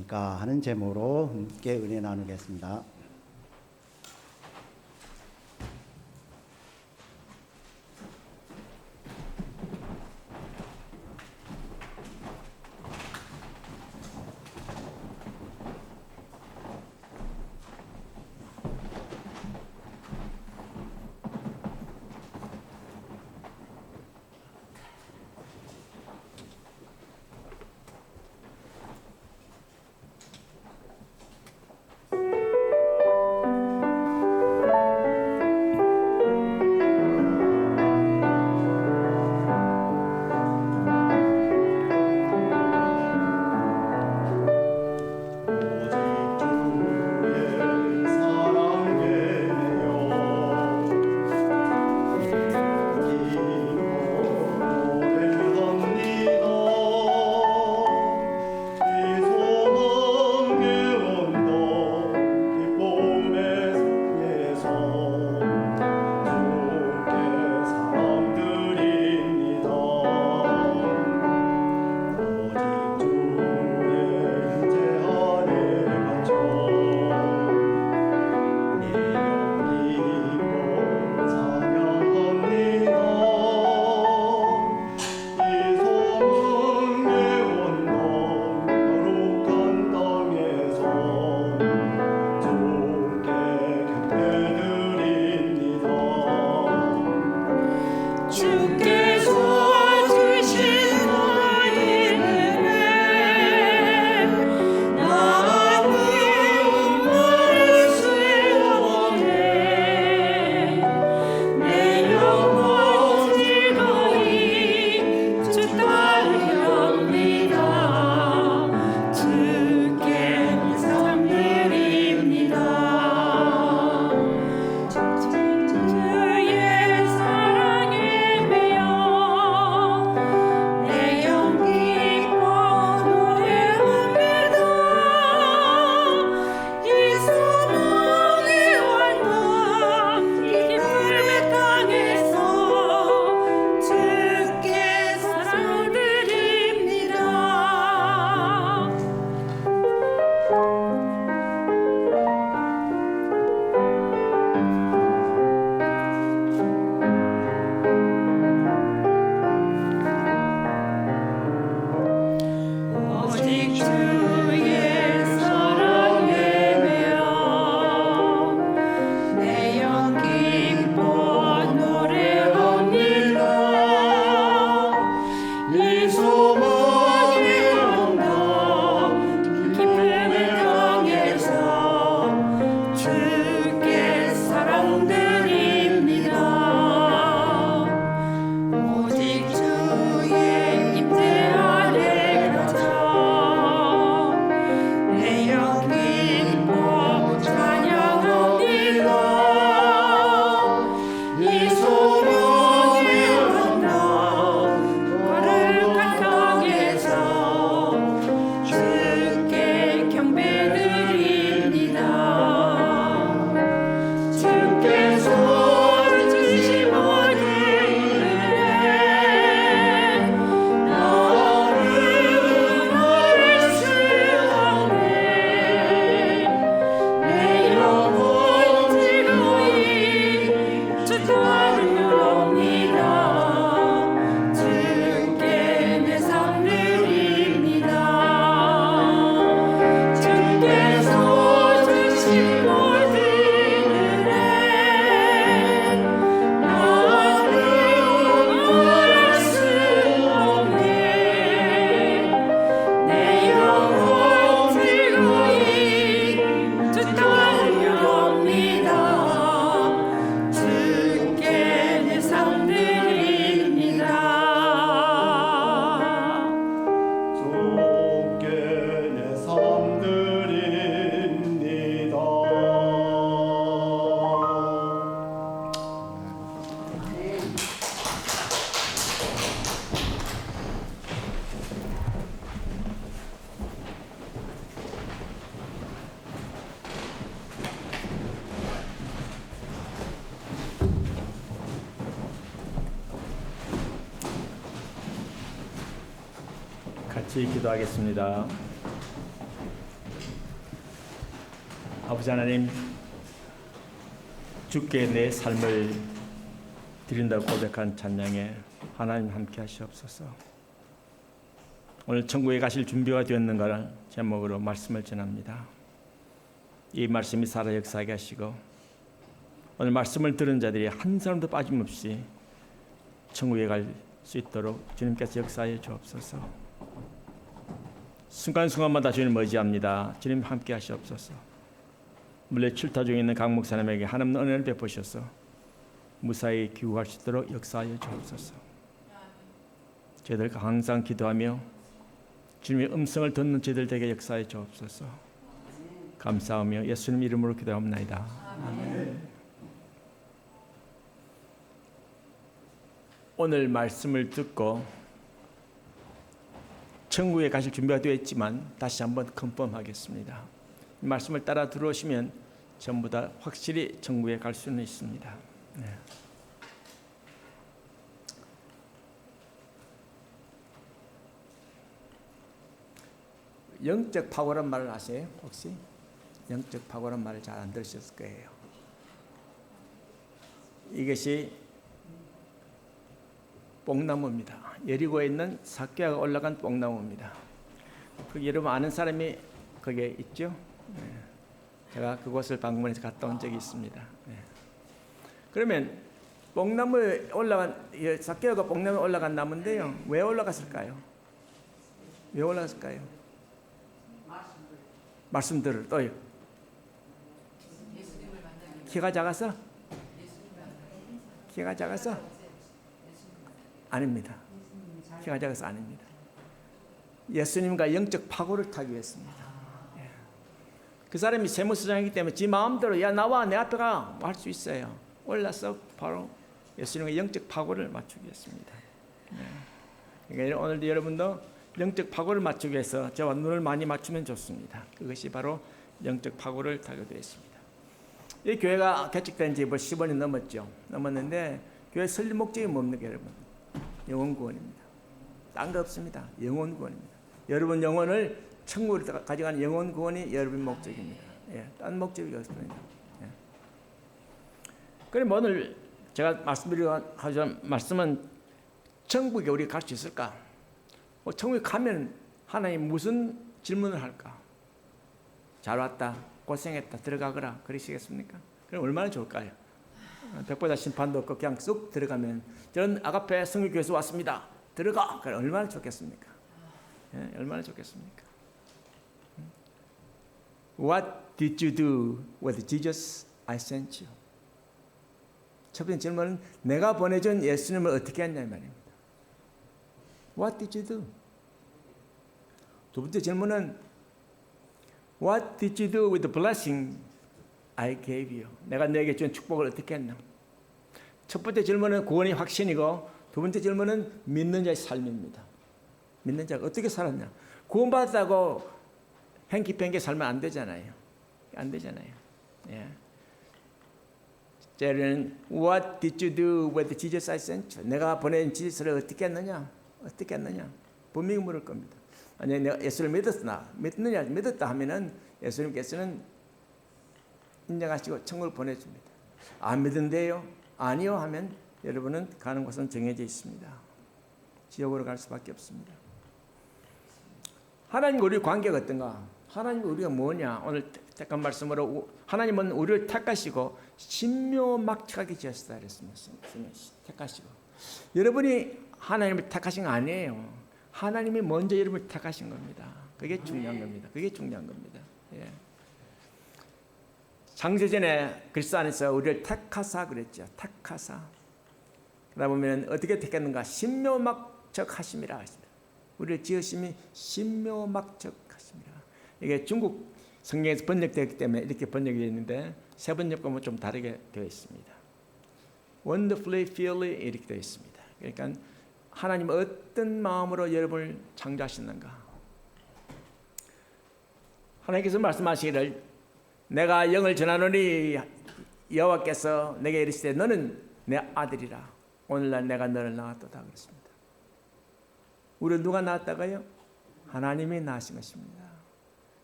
하셨습니까? 하는 제목으로 함께 은혜 나누겠습니다. 같이 기도하겠습니다. 아버지 하나님, 주께 내 삶을 드린다고 고백한 찬양에 하나님 함께 하시옵소서. 오늘 천국에 가실 준비가 되었는가를 제목으로 말씀을 전합니다. 이 말씀이 살아 역사하게 하시고 오늘 말씀을 들은 자들이 한 사람도 빠짐없이 천국에 갈 수 있도록 주님께서 역사하여 주옵소서. 순간순간마다 주님을 의지합니다. 주님 함께 하시옵소서. 물레 출타 중에 있는 강 목사님에게 하나님 은혜를 베푸셔서 무사히 귀국할 수 있도록 역사하여 주옵소서. 저희들 항상 기도하며 주님의 음성을 듣는 저희들에게 역사하여 주옵소서. 감사하며 예수님 이름으로 기도합니다. 아멘. 오늘 말씀을 듣고 천국에 가실 준비가 되어 있지만 다시 한번 컨펌하겠습니다. 이 말씀을 따라 들어오시면 전부 다 확실히 천국에 갈 수는 있습니다. 네. 영적 파고란 말을 아세요? 혹시? 영적 파고란 말을 잘 안 들으셨을 거예요. 이것이 뽕나무입니다. 여리고에 있는 삭개가 올라간 뽕나무입니다. 여러분 아는 사람이 거기에 있죠? 네. 제가 그곳을 방문해서 갔다 온 적이 있습니다. 네. 그러면 뽕나무에 올라간 삭개가 뽕나무에 올라간 나무인데요. 왜 올라갔을까요? 왜 올라갔을까요? 말씀들을 또요. 키가 작아서? 키가 작아서? 아닙니다. 키가 작아서 아닙니다. 예수님과 영적 파고를 타기 위해서입니다. 그 사람이 세무서장이기 때문에 지 마음대로 야 나와 내 앞에 가 할 수 있어요. 올라서 바로 예수님과 영적 파고를 맞추기 위해서입니다. 그러니까 오늘도 여러분도 영적 파고를 맞추기 위해서 저와 눈을 많이 맞추면 좋습니다. 그것이 바로 영적 파고를 타게 되어 있습니다. 이 교회가 개척된 지 벌써 10원이 넘었죠. 넘었는데 교회 설립 목적이 뭡니까 여러분? 영혼 구원입니다. 딴 거 없습니다. 영혼 구원입니다. 여러분 영혼을 천국으로 가져가는 영혼 구원이 여러분 목적입니다. 예, 딴 목적이 없습니다. 예. 그럼 오늘 제가 말씀드리는 말씀은 천국에 우리가 갈 수 있을까? 천국에 가면 하나님 무슨 질문을 할까? 잘 왔다, 고생했다, 들어가거라 그러시겠습니까? 그럼 얼마나 좋을까요? 백보자 심판도 없고 그냥 쑥 들어가면 저는 아가페 성교교에서 왔습니다. 들어가! 그럼 얼마나 좋겠습니까? 예, 얼마나 좋겠습니까? What did you do with Jesus I sent you? 첫 번째 질문은 내가 보내준 예수님을 어떻게 했냐 이 말입니다. What did you do? 두 번째 질문은 What did you do with the blessing I gave you? 내가 너에게 준 축복을 어떻게 했나? 첫 번째 질문은 구원의 확신이고 두 번째 질문은 믿는 자의 삶입니다. 믿는 자가 어떻게 살았냐? 구원받았다고 행기팽개 살면 안 되잖아요. 안 되잖아요. 예. 제는 What did you do with Jesus I sent you? 내가 보낸 지지스를 어떻게 했느냐? 어떻게 했느냐? 분명히 물을 겁니다. 아니 내가 예수를 믿느냐? 믿었다 하면은 예수님께서는 인정하시고 천국을 보내줍니다. 안 믿은데요? 아니요 하면 여러분은 가는 곳은 정해져 있습니다. 지옥으로 갈 수밖에 없습니다. 하나님과 우리 관계가 어떤가? 하나님과 우리가 뭐냐? 오늘 택한 말씀으로 하나님은 우리를 택하시고 신묘막측하게 지었다 그랬습니다. 택하시고 여러분이 하나님을 택하신 거 아니에요. 하나님이 먼저 여러분을 택하신 겁니다. 그게 중요한 겁니다. 그게 중요한 겁니다. 예. 창세전에 그리스도 안에서 우리를 택하사 그랬죠. 택하사. 그러다 보면 어떻게 택했는가? 신묘막측하심이라 하십니다. 우리를 지으심이 신묘막측하심이라. 이게 중국 성경에서 번역되었기 때문에 이렇게 번역이 되어 있는데 세 번역 보면 좀 다르게 되어 있습니다. Wonderfully, fearfully 이렇게 되어 있습니다. 그러니까 하나님 어떤 마음으로 여러분을 창조하셨는가? 하나님께서 말씀하시기를 내가 영을 전하노니 여호와께서 내게 이르시되 너는 내 아들이라 오늘날 내가 너를 낳았도다 그랬습니다. 우리를 누가 낳았다가요? 하나님이 낳으신 것입니다.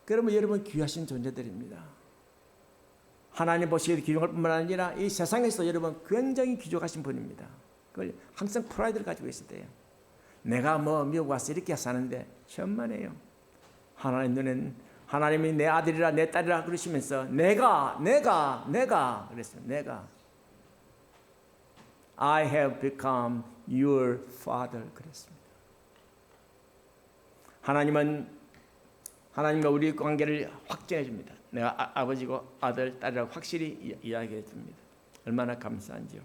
그러면 여러분 귀하신 존재들입니다. 하나님 보시기에 귀중할 뿐만 아니라 이 세상에서 여러분 굉장히 귀중하신 분입니다. 그걸 항상 프라이드를 가지고 있을 때요. 내가 뭐 미국 와서 이렇게 사는데 천만에요. 하나님 눈엔 하나님이 내 아들이라 내 딸이라 그러시면서 내가 그랬어요. 내가 I have become your father 그랬습니다. 하나님은 하나님과 우리 관계를 확정해 줍니다. 내가 아버지고 아들, 딸이라고 확실히 이야기해 줍니다. 얼마나 감사한지요.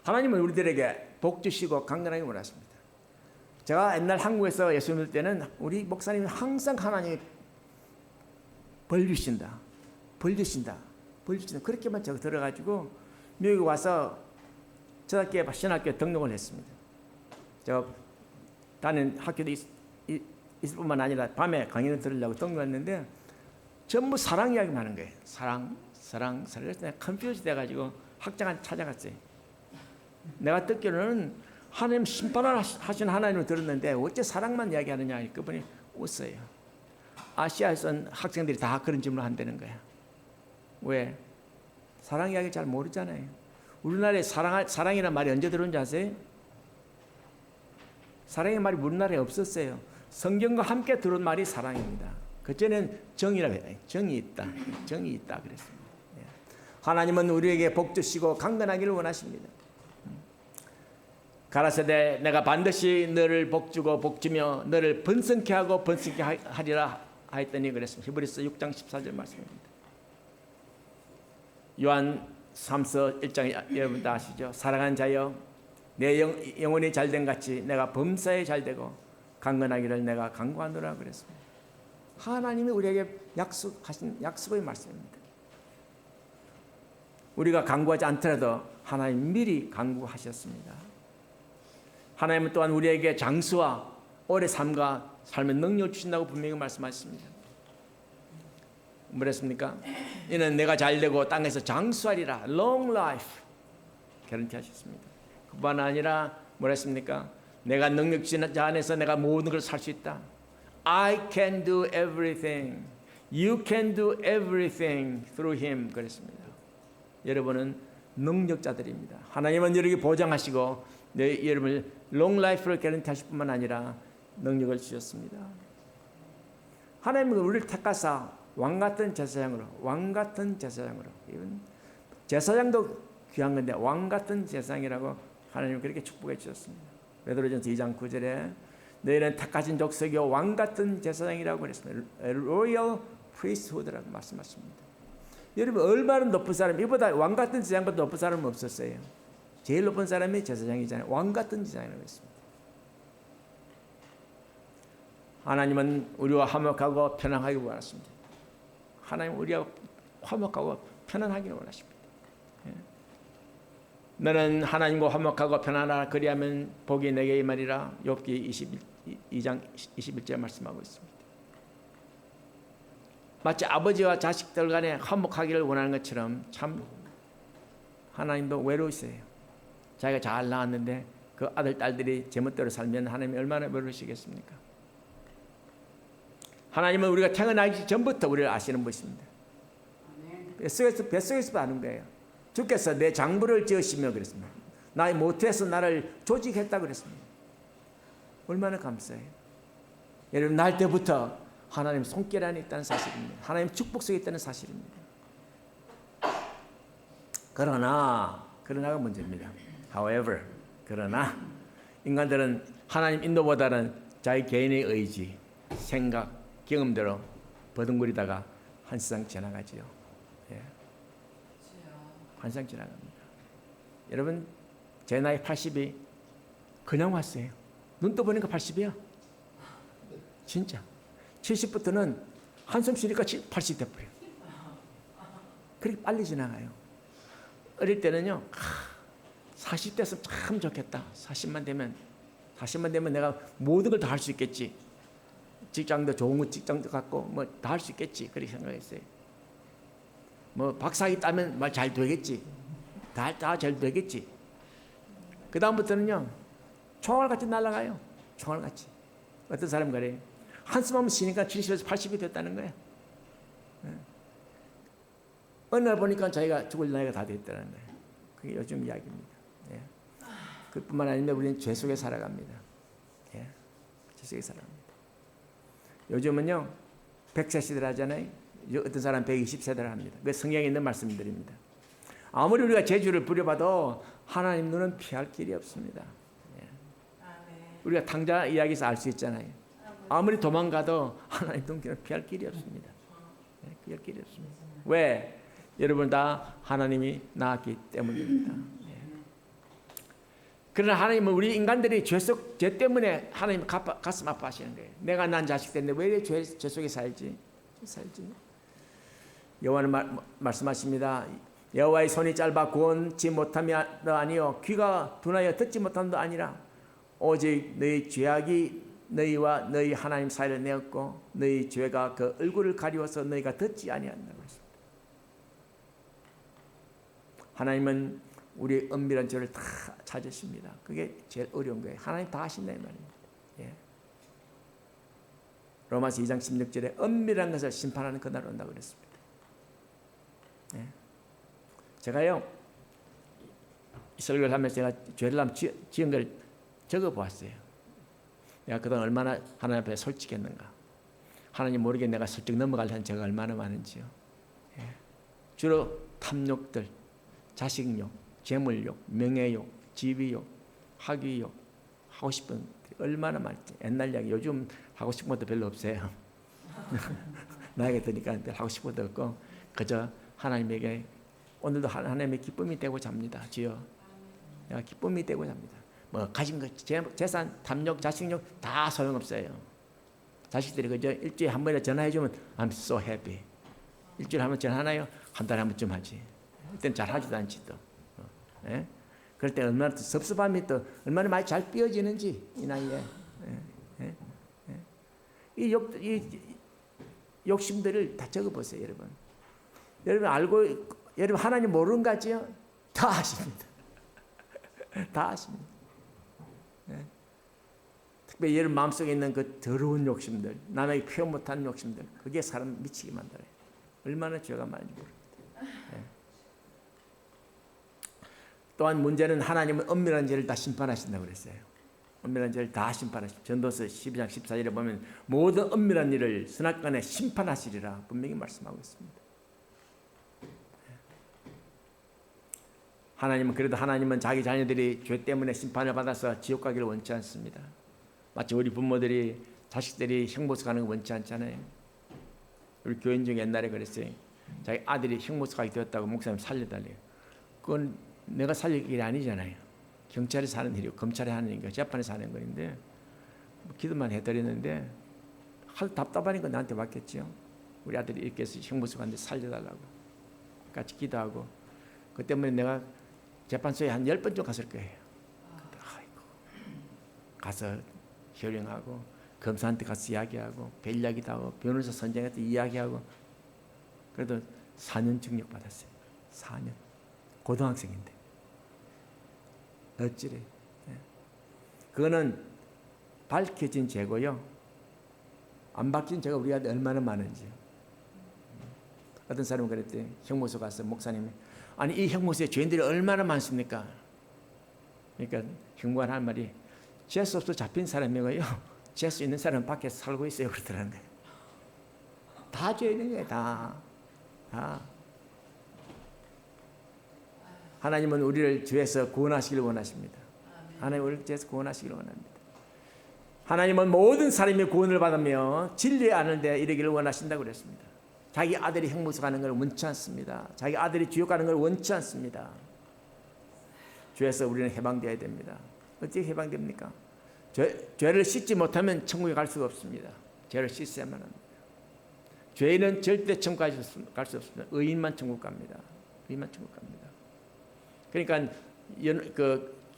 하나님은 우리들에게 복 주시고 강건하게 원하십니다. 제가 옛날 한국에서 예수 믿을 때는 우리 목사님이 항상 하나님이 벌 주신다. 그렇게만 제가 들어가지고 미국에 와서 신학교에 등록을 했습니다. 제가 다니는 학교도 있을 뿐만 아니라 밤에 강의를 들으려고 등록했는데 전부 사랑 이야기만 하는 거예요. 사랑. 그래서 내가 컨퓨즈 돼가지고 학장한테 찾아갔어요. 내가 듣기로는 하나님 심판하신 하나님을 들었는데 어째 사랑만 이야기하느냐. 그분이 웃어요. 아시아에선 학생들이 다 그런 질문을 한다는 거야. 왜? 사랑 이야기 잘 모르잖아요. 우리나라에 사랑이라는 말이 언제 들어온지 아세요? 사랑의 말이 우리나라에 없었어요. 성경과 함께 들어온 말이 사랑입니다. 그전에는 정이라고 해요. 정이 있다 그랬습니다. 하나님은 우리에게 복 주시고 강건하기를 원하십니다. 가라사대 내가 반드시 너를 복주고 복주며 너를 번성케 하고 번성케 하리라 하였더니 그랬습니다. 히브리서 6장 14절 말씀입니다. 요한 3서 1장 여러분 다 아시죠? 사랑하는 자여 내 영혼이 잘된 같이 내가 범사에 잘되고 강건하기를 내가 간구하노라 그랬습니다. 하나님이 우리에게 약속하신 약속의 말씀입니다. 우리가 간구하지 않더라도 하나님 미리 간구하셨습니다. 하나님은 또한 우리에게 장수와 오래 삶과 삶의 능력을 주신다고 분명히 말씀하셨습니다. 뭐랬습니까? 이는 내가 잘되고 땅에서 장수하리라. Long life 개런티하셨습니다. 그뿐 아니라 뭐랬습니까? 내가 능력 주신 자 안에서 내가 모든 걸 살 수 있다. I can do everything. You can do everything through him 그랬습니다. 여러분은 능력자들입니다. 하나님은 여러분에게 보장하시고 여러분을 long life를 개런티하실 뿐만 아니라 능력을 주셨습니다. 하나님은 우리를 택하사 왕같은 제사장으로 제사장도 귀한 건데 왕같은 제사장이라고 하나님은 그렇게 축복해 주셨습니다. 베드로전서 2장 9절에 너희는 택하신 족속이요 왕같은 제사장이라고 그랬습니다. Royal priesthood라고 말씀하십니다. 여러분 얼마나 높은 사람, 이보다 왕같은 제사장보다 높은 사람은 없었어요. 제일 높은 사람이 제사장이잖아요. 왕같은 제사장이라고 했습니다. 하나님은 우리와 화목하고 편안하기를 원하십니다. 하나님 우리와 화목하고 편안하기를 원하십니다. 너는 하나님과 화목하고 편안하라 그리하면 복이 내게 임하리라. 욥기 22장 21절 말씀하고 있습니다. 마치 아버지와 자식들 간에 화목하기를 원하는 것처럼 참 하나님도 외로우세요. 자기가 잘 낳았는데 그 아들 딸들이 제멋대로 살면 하나님이 얼마나 외로우시겠습니까? 하나님은 우리가 태어나기 전부터 우리를 아시는 분이십니다. 뱃속에서 아는 거예요. 주께서 내 장부를 지으시며 그랬습니다. 나의 모태에서 나를 조직했다 그랬습니다. 얼마나 감사해요. 여러분 날 때부터 하나님 손길 안에 있다는 사실입니다. 하나님 축복 속에 있다는 사실입니다. 그러나가 문제입니다. However, 그러나 인간들은 하나님 인도보다는 자기 개인의 의지, 생각, 경험대로 버둥거리다가 한 세상 지나가지요. 한 세상 지나갑니다. 여러분 제 나이 80이 그냥 왔어요. 눈 떠보니까 80이야. 진짜. 70부터는 한숨 쉬니까 80 돼버려요. 그렇게 빨리 지나가요. 어릴 때는요. 40대였으면 참 좋겠다. 40만 되면 내가 모든 걸 다 할 수 있겠지. 직장도 좋은 거 직장도 갖고 뭐 다 할 수 있겠지. 그렇게 생각했어요. 뭐 박사학위 따면 말 잘 되겠지. 다 잘 되겠지. 그 다음부터는요. 총알같이 날아가요. 총알같이. 어떤 사람 그래요. 한숨 한번 쉬니까 70에서 80이 됐다는 거예요. 어느 날 보니까 자기가 죽을 나이가 다 됐다는 거예요. 그게 요즘 이야기입니다. 예. 그뿐만 아니라 우리는 죄 속에 살아갑니다. 예. 죄 속에 살아갑니다. 요즘은요 100세 시대를 하잖아요. 어떤 사람 120세대를 합니다. 그 성경에 있는 말씀드립니다. 아무리 우리가 죄주를 부려봐도 하나님 눈은 피할 길이 없습니다. 예. 우리가 탕자 이야기에서 알 수 있잖아요. 아무리 도망가도 하나님 눈은 피할 길이 없습니다. 예, 피할 길이 없습니다. 왜? 여러분 다 하나님이 낳았기 때문입니다. 예. 그러나 하나님은 우리 인간들이 죄 때문에 하나님 가슴 아파하시는 거예요. 내가 난 자식 때문에 왜 죄 속에 살지? 여호와는 말씀하십니다. 여호와의 손이 짧아 구원치 못함이 아니요 귀가 둔하여 듣지 못함도 아니라 오직 너희 죄악이 너희와 너희 하나님 사이를 내었고 너희 죄가 그 얼굴을 가리워서 너희가 듣지 아니한다고 했습니다. 하나님은 우리의 은밀한 죄를 다 찾으십니다. 그게 제일 어려운 거예요. 하나님 다 하신다 이 말입니다. 예. 로마서 2장 16절에 은밀한 것을 심판하는 그날 온다고 그랬습니다. 예. 제가요 이 설교를 하면서 제가 죄를 지은 걸 적어보았어요. 내가 그동안 얼마나 하나님 앞에 솔직했는가. 하나님 모르게 내가 슬쩍 넘어가려는 죄가 얼마나 많은지요. 예. 주로 탐욕들, 자식욕, 재물욕, 명예욕, 지위욕, 학위욕, 하고 싶은 얼마나 많지. 옛날 이야기 요즘 하고 싶은 것도 별로 없어요. 나이가 드니까 하고 싶은 것도 없고 그저 하나님에게 오늘도 하나님의 기쁨이 되고 잡니다. 주여 내가 기쁨이 되고 잡니다. 뭐 가진 것, 재산, 탐욕, 자식욕 다 소용없어요. 자식들이 그저 일주일에 한 번이라 전화해주면 I'm so happy. 일주일에 한 번 전화하나요? 한 달에 한 번쯤 하지. 그때는 잘 하지도 않지 또. 예? 그럴 때 얼마나 또 섭섭함이 또 얼마나 많이 잘 삐어지는지 이 나이에. 예? 예? 이 욕심들을 다 적어보세요, 여러분. 여러분 알고 여러분 하나님 모르는 거 같지요? 다 아십니다. 다 아십니다. 네. 특별히 여러분 마음속에 있는 그 더러운 욕심들, 남에게 표현 못하는 욕심들, 그게 사람 미치게 만들어요. 얼마나 죄가 많은지 모릅니다. 네. 또한 문제는 하나님은 은밀한 죄를 다 심판하신다고 그랬어요. 은밀한 죄를 다 심판하십니다. 전도서 12장 14절에 보면 모든 은밀한 일을 선악간에 심판하시리라 분명히 말씀하고 있습니다. 하나님은 그래도 하나님은 자기 자녀들이 죄 때문에 심판을 받아서 지옥 가기를 원치 않습니다. 마치 우리 부모들이 자식들이 형모수 가는 거 원치 않잖아요. 우리 교인 중에 옛날에 그랬어요. 자기 아들이 형모수 가게 되었다고 목사님 살려달래요. 그건 내가 살릴 일이 아니잖아요. 경찰이 사는 일이고 검찰이 하는 일이고 재판에서 하는 건데 기도만 해드리는데 답답하니까 나한테 맡겼죠. 우리 아들이 이렇게 해서 형모수 가는데 살려달라고 같이 기도하고 그 때문에 내가 재판소에 한 10번 갔을 거예요. 아이고. 가서 협령하고 검사한테 가서 이야기하고 별 이야기도 하고 변호사 선생한테 이야기하고 그래도 4년 징역 받았어요. 4년. 고등학생인데. 어찌래. 네. 그거는 밝혀진 죄고요. 안 밝혀진 죄가 우리가 얼마나 많은지요. 어떤 사람은 그랬대요. 형무소 가서 목사님이 아니 이 형무소에 죄인들이 얼마나 많습니까? 그러니까 형무관 한 말이 재수 없어 잡힌 사람이고요. 재수 있는 사람은 밖에서 살고 있어요. 그러더라는 거예요. 다 죄 있는 거예요. 다. 하나님은 우리를 죄에서 구원하시길 원하십니다. 하나님 우리를 죄에서 구원하시길 원합니다. 하나님은 모든 사람이 구원을 받으며 진리에 아는 데 이르기를 원하신다고 그랬습니다. 자기 아들이 형무소 가는 걸 원치 않습니다. 자기 아들이 지옥 가는 걸 원치 않습니다. 죄에서 우리는 해방되어야 됩니다. 어떻게 해방됩니까? 죄를 씻지 못하면 천국에 갈 수가 없습니다. 죄를 씻어야만 합니다. 죄인은 절대 천국 갈 수 없습니다. 의인만 천국 갑니다. 의인만 천국 갑니다. 그러니까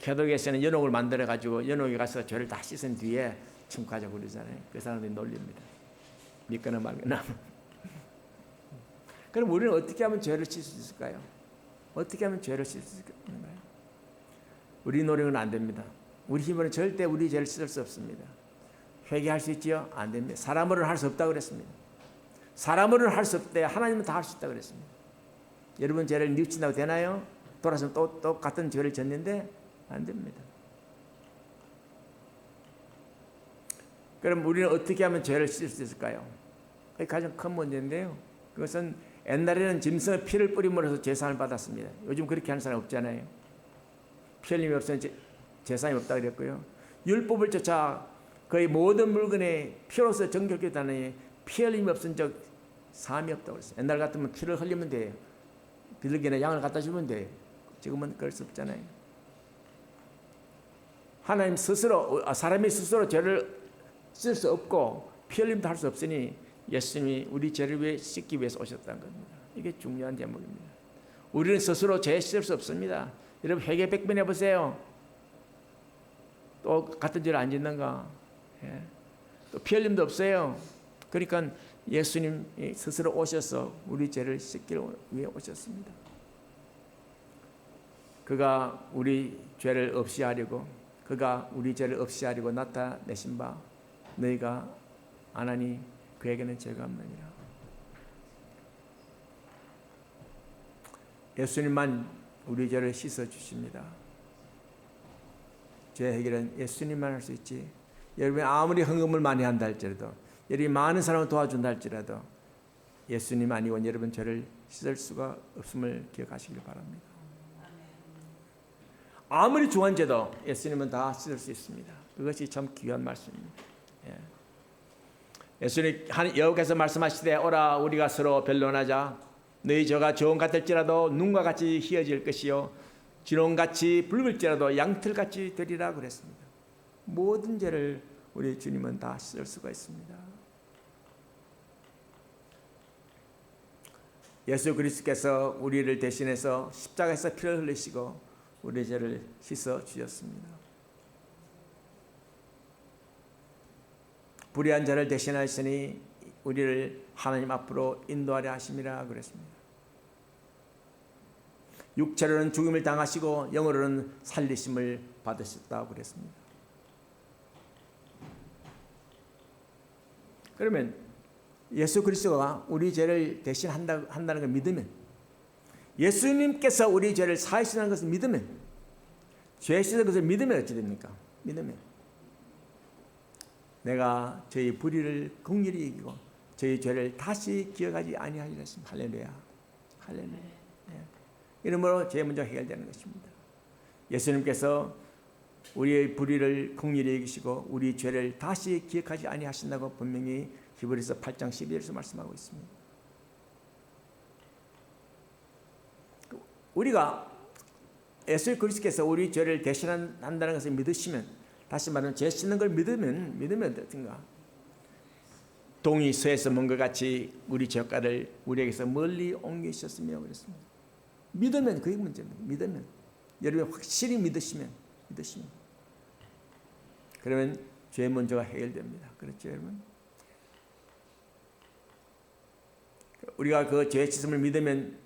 개독에서는 연옥을 만들어 가지고 연옥에 가서 죄를 다 씻은 뒤에 천국 가자고 그러잖아요. 그 사람들이 놀립니다. 믿거나 말거나. 그럼 우리는 어떻게 하면 죄를 씻을 수 있을까요? 어떻게 하면 죄를 씻을 수 있을까요? 우리 노력은 안 됩니다. 우리 힘으로는 절대 우리 죄를 씻을 수 없습니다. 회개할 수 있지요? 안 됩니다. 사람으로는 할 수 없다고 그랬습니다. 사람으로는 할 수 없대. 하나님은 다 할 수 있다고 그랬습니다. 여러분 죄를 뉘우친다고 되나요? 돌아서 또 똑같은 죄를 졌는데 안 됩니다. 그럼 우리는 어떻게 하면 죄를 씻을 수 있을까요? 그게 가장 큰 문제인데요. 그것은 옛날에는 짐승의 피를 뿌림으로써 제사를 받았습니다. 요즘 그렇게 하는 사람 없잖아요. 피 흘림이 없으면 제사이 없다 그랬고요. 율법을 쫓아 거의 모든 물건에 피로서 정결케 하다니 피 흘림이 없은 적 사함이 없다고 그랬어요. 옛날 같으면 피를 흘리면 돼요. 비둘기나 양을 갖다 주면 돼요. 지금은 그럴 수 없잖아요. 하나님 스스로, 사람이 스스로 죄를 쓸 수 없고 피 흘림도 할 수 없으니 예수님이 우리 죄를 위해 씻기 위해서 오셨다는 겁니다. 이게 중요한 제목입니다. 우리는 스스로 죄 씻을 수 없습니다. 여러분 회개 100번 해보세요. 또 같은 죄를 안 짓는가? 예. 또 피 흘림도 없어요. 그러니까 예수님이 스스로 오셔서 우리 죄를 씻기 위해 오셨습니다. 그가 우리 죄를 없이 하려고, 그가 우리 죄를 없이 하려고 나타내신 바 너희가 안 하니 그에게는 죄가 없느니라. 예수님만 우리 죄를 씻어 주십니다. 죄 해결은 예수님만 할 수 있지. 여러분이 아무리 헌금을 많이 한다 할지라도, 여러분이 많은 사람을 도와준다 할지라도 예수님 아니고는 여러분 죄를 씻을 수가 없음을 기억하시길 바랍니다. 아무리 중한 죄도 예수님은 다 씻을 수 있습니다. 그것이 참 귀한 말씀입니다. 예. 예수님 여호와께서 말씀하시되 오라 우리가 서로 변론하자. 너희 죄가 저온 같을지라도 눈과 같이 희어질 것이요 진홍같이 붉을지라도 양털같이 되리라 그랬습니다. 모든 죄를 우리 주님은 다 씻을 수가 있습니다. 예수 그리스도께서 우리를 대신해서 십자가에서 피를 흘리시고 우리의 죄를 씻어 주셨습니다. 불의한 자를 대신하시니 우리를 하나님 앞으로 인도하려 하심이라 그랬습니다. 육체로는 죽음을 당하시고 영으로는 살리심을 받으셨다고 그랬습니다. 그러면 예수 그리스도가 우리 죄를 대신한다는 걸 믿으면, 예수님께서 우리 죄를 사하시는 것을 믿으면, 죄 씻는 것을 믿으면 어찌 됩니까? 믿으면 내가 저희 불의를 긍휼히 여기고 저희 죄를 다시 기억하지 아니하리라 했습니다. 할렐루야. 할렐루야. 네. 이러므로 죄 문제가 해결되는 것입니다. 예수님께서 우리의 불의를 긍휼히 여기시고 우리 죄를 다시 기억하지 아니하신다고 분명히 히브리서 8장 12절에서 말씀하고 있습니다. 우리가 예수 그리스도께서 우리 죄를 대신한다는 것을 믿으시면, 다시 말하면 죄 씻는 걸 믿으면 어떤가? 동이 서에서 먼 것 같이 우리 죄가를 우리에게서 멀리 옮기셨으며 그랬습니다. 믿으면 그게 문제입니다. 믿으면, 여러분 확실히 믿으시면 그러면 죄 문제가 해결됩니다. 그렇죠, 여러분? 우리가 그 죄 씻음을 믿으면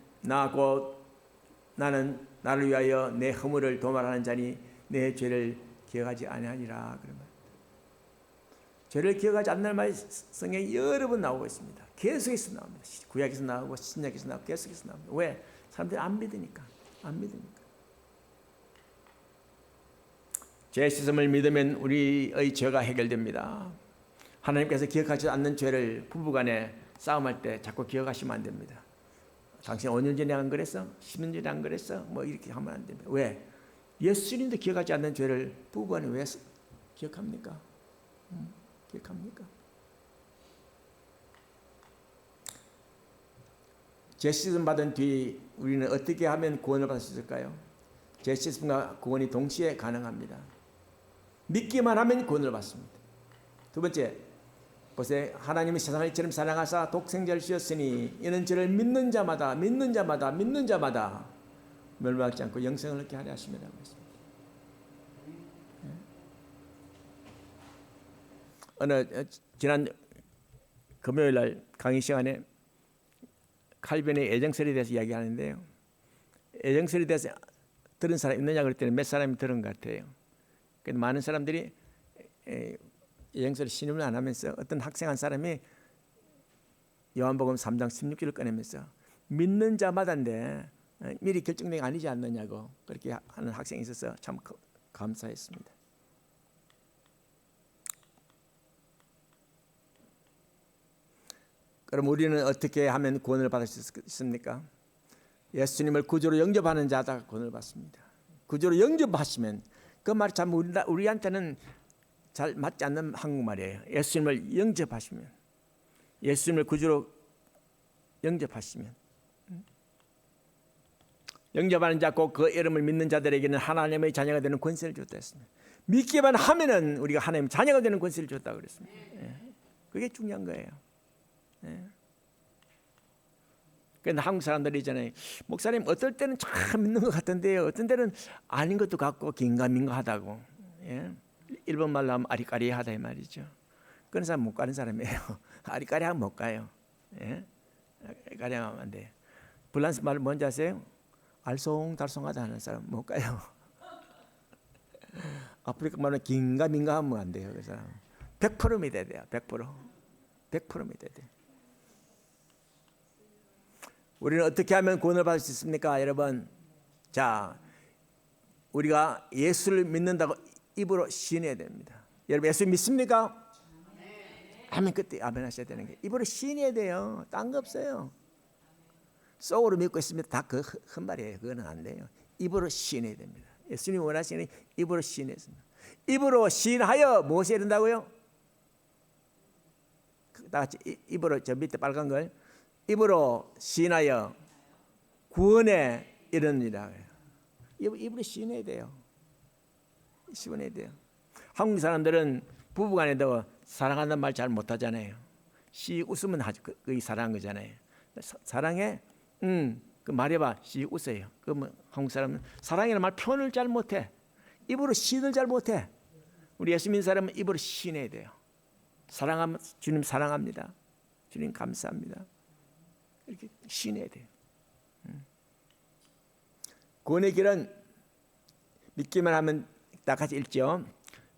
나는 나를 위하여 내 허물을 도말하는 자니 내 죄를 기억하지 아니하니라. 그러면 죄를 기억하지 않는 말이 성경에 여러 번 나오고 있습니다. 계속해서 나옵니다. 구약에서 나오고 신약에서 나오고 계속해서 나옵니다. 왜? 사람들이 안 믿으니까. 죄 씻음을 믿으면 우리의 죄가 해결됩니다. 하나님께서 기억하지 않는 죄를 부부간에 싸움할 때 자꾸 기억하시면 안 됩니다. 당신 5년 전에 안 그랬어? 10년 전에 안 그랬어? 뭐 이렇게 하면 안 됩니다. 왜? 예수님도 기억하지 않는 죄를 부부간에 왜 기억합니까? 기억합니까? 죄 씻음 받은 뒤 우리는 어떻게 하면 구원을 받을 수 있을까요? 죄 씻음과 구원이 동시에 가능합니다. 믿기만 하면 구원을 받습니다. 두 번째, 보세요. 하나님이 세상을 이처럼 사랑하사 독생자를 주셨으니 이는 저를 믿는 자마다 멸망하지 않고 영생을 얻게 하려 하심이라고 했습니다. 지난 금요일 날 강의 시간에 칼빈의 애정설에 대해서 이야기하는데요. 애정설에 대해서 들은 사람 있느냐 그랬더니 몇 사람이 들은 것 같아요. 그래서 많은 사람들이 애정설에 신임을 안 하면서 어떤 학생 한 사람이 요한복음 3장 16절을 꺼내면서 믿는 자마다인데 미리 결정된 게 아니지 않느냐고 그렇게 하는 학생이 있어서 참 감사했습니다. 그럼 우리는 어떻게 하면 구원을 받을 수 있습니까? 예수님을 구주로 영접하는 자다 구원을 받습니다. 구주로 영접하시면 그 말이 참 우리한테는 잘 맞지 않는 한국말이에요. 예수님을 영접하시면, 예수님을 구주로 영접하시면, 영접하는 자 곧 그 이름을 믿는 자들에게는 하나님의 자녀가 되는 권세를 줬다 했습니다. 믿기만 하면은 우리가 하나님의 자녀가 되는 권세를 줬다 그랬습니다. 그게 중요한 거예요. 그런데 한국 사람들이 있잖아요. 목사님 어떨 때는 참 믿는 것 같은데요, 어떤 때는 아닌 것도 같고 긴가민가하다고. 일본 말로 하면 아리까리하다 이 말이죠. 그런 사람 못 가는 사람이에요. 아리까리하면 못 가요. 아리까리하면 안 돼요. 불란스 말 뭔지 아세요? 알쏭달쏭하다 하는 사람 못 가요. 아프리카 말은 긴가민가하면 안 돼요. 그 사람 100% 믿어야 돼요. 100% 믿어야 돼요. 우리는 어떻게 하면 구원을 받을 수 있습니까, 여러분? 자, 우리가 예수를 믿는다고 입으로 시인해야 됩니다. 여러분 예수 믿습니까? 아멘. 그때 아멘 하셔야 되는 게 입으로 시인해야 돼요. 딴 거 없어요. 속으로 믿고 있습니다. 다 그 헛말이에요. 그거는 안 돼요. 입으로 시인해야 됩니다. 예수님이 원하시는 입으로 시인했습니다. 입으로 시인하여 무엇이 이른다고요? 다 같이 입으로 저 밑에 빨간 걸 입으로 시인하여 구원에 이르느니라. 입으로 시인해야 돼요. 시인해야 돼요. 한국 사람들은 부부간에도 사랑한다는 말 잘 못하잖아요. 씨 웃으면 하죠. 그게 사랑한 거잖아요. 사랑해? 그 말해봐. 씨 웃어요. 그러면 한국 사람은 사랑이라는 말 표현을 잘 못해. 입으로 시인을 잘 못해. 우리 예수 믿는 사람은 입으로 시인해야 돼요. 사랑하면 주님 사랑합니다. 주님 감사합니다. 이렇게 시인해야 돼요. 구원의 길은 믿기만 하면 다 같이 읽죠.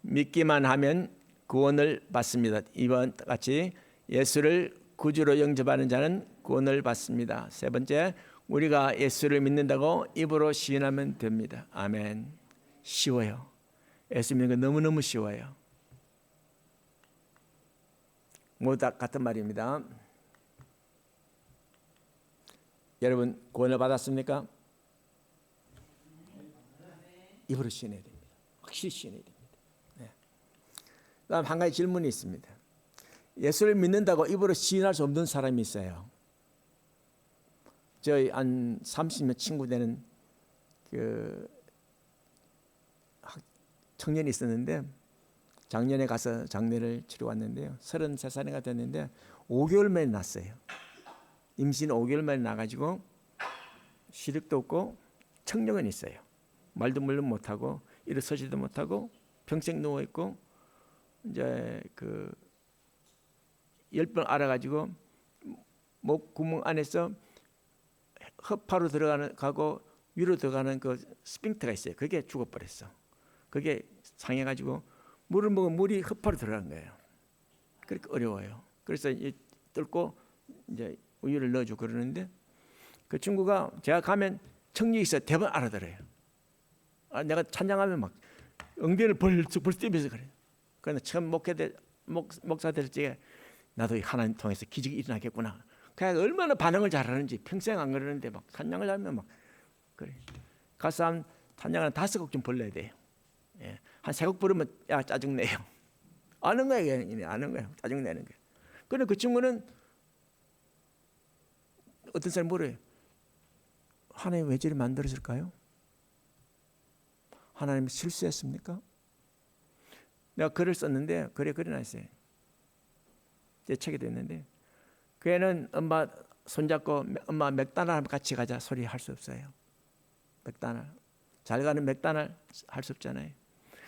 믿기만 하면 구원을 받습니다. 이번 같이 예수를 구주로 영접하는 자는 구원을 받습니다. 세 번째, 우리가 예수를 믿는다고 입으로 시인하면 됩니다. 아멘. 쉬워요. 예수 믿는 거 너무너무 쉬워요. 모두 다 같은 말입니다. 여러분 구원을 받았습니까? 입으로 시인해야 됩니다. 확실히 시인해야 됩니다. 그다음 한 가지 질문이 있습니다. 예수를 믿는다고 입으로 시인할 수 없는 사람이 있어요. 저희 한 30몇 친구 되는 그 청년이 있었는데 작년에 가서 장례를 치러 왔는데요. 33살이가 됐는데 5개월 만에 났어요. 임신 5개월 만에 나가지고 시력도 없고 청력은 있어요. 말도 물론 못하고 일어서지도 못하고 평생 누워 있고 이제 그 10번 알아가지고 목 구멍 안에서 허파로 가고 위로 들어가는 그 스핑크가 있어요. 그게 죽어버렸어. 그게 상해가지고 물을 먹으면 물이 허파로 들어간 거예요. 그렇게 어려워요. 그래서 뚫고 이제 우유를 넣어주고 그러는데 그 친구가 제가 가면 청력이 있어 대번 알아들어요. 내가 찬양하면 막 엉덩이를 벌써 뛰면서 그래요. 그런데 처음 목사 될 적에 나도 하나님 통해서 기적이 일어나겠구나. 그냥 얼마나 반응을 잘하는지 평생 안 그러는데 막 찬양을 하면 막 그래. 가서 한 찬양을 5곡 좀 불러야 돼요. 예. 한 3곡 부르면 야 짜증내요. 아는 거예요. 아는 거예요. 짜증내는 거예요. 그런데 그 친구는 어떤 사람이 물어요. 하나님 왜 저리 만들었을까요? 하나님 실수했습니까? 내가 글을 썼는데 글에 그려놨어요. 제 책에도 있는데 그 애는 엄마 손잡고 엄마 맥다날 같이 가자 소리 할 수 없어요. 맥다날 잘 가는 맥다날 할 수 없잖아요.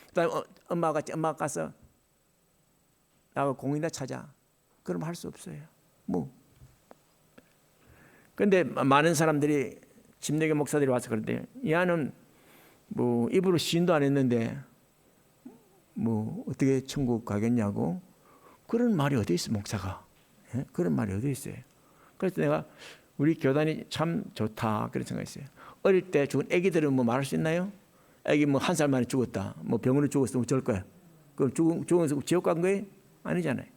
그다음 엄마 가서 나하고 공이나 찾아. 그럼 할 수 없어요. 뭐. 그런데 많은 사람들이 집내교 목사들이 와서 그런데 얘는 뭐 입으로 시인도 안 했는데 뭐 어떻게 천국 가겠냐고 그런 말이 어디 있어 목사가. 예? 그런 말이 어디 있어요. 그래서 내가 우리 교단이 참 좋다 그런 생각했어요. 어릴 때 죽은 아기들은 뭐 말할 수 있나요? 아기 뭐 한 살 만에 죽었다, 뭐 병원에 죽었으면 어쩔 거야? 그럼 죽어서 지옥 간 거예요? 아니잖아요.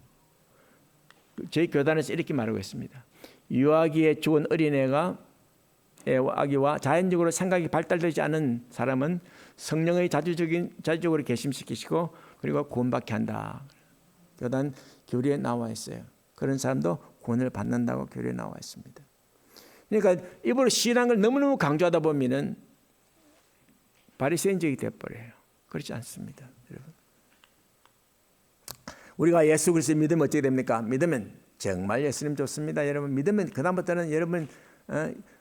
저희 교단에서 이렇게 말하고 있습니다. 유아기에 죽은 어린애가 아기와 자연적으로 생각이 발달되지 않은 사람은 성령의 자주적으로 개심시키시고 그리고 구원받게 한다. 교단 교리에 나와 있어요. 그런 사람도 구원을 받는다고 교리에 나와 있습니다. 그러니까 일부러 신앙을 너무너무 강조하다 보면은 바리새인적이 되어버려요. 그렇지 않습니다, 여러분. 우리가 예수 그리스도를 믿으면 어떻게 됩니까? 믿으면 정말 예수님 좋습니다, 여러분. 믿으면 그 다음부터는 여러분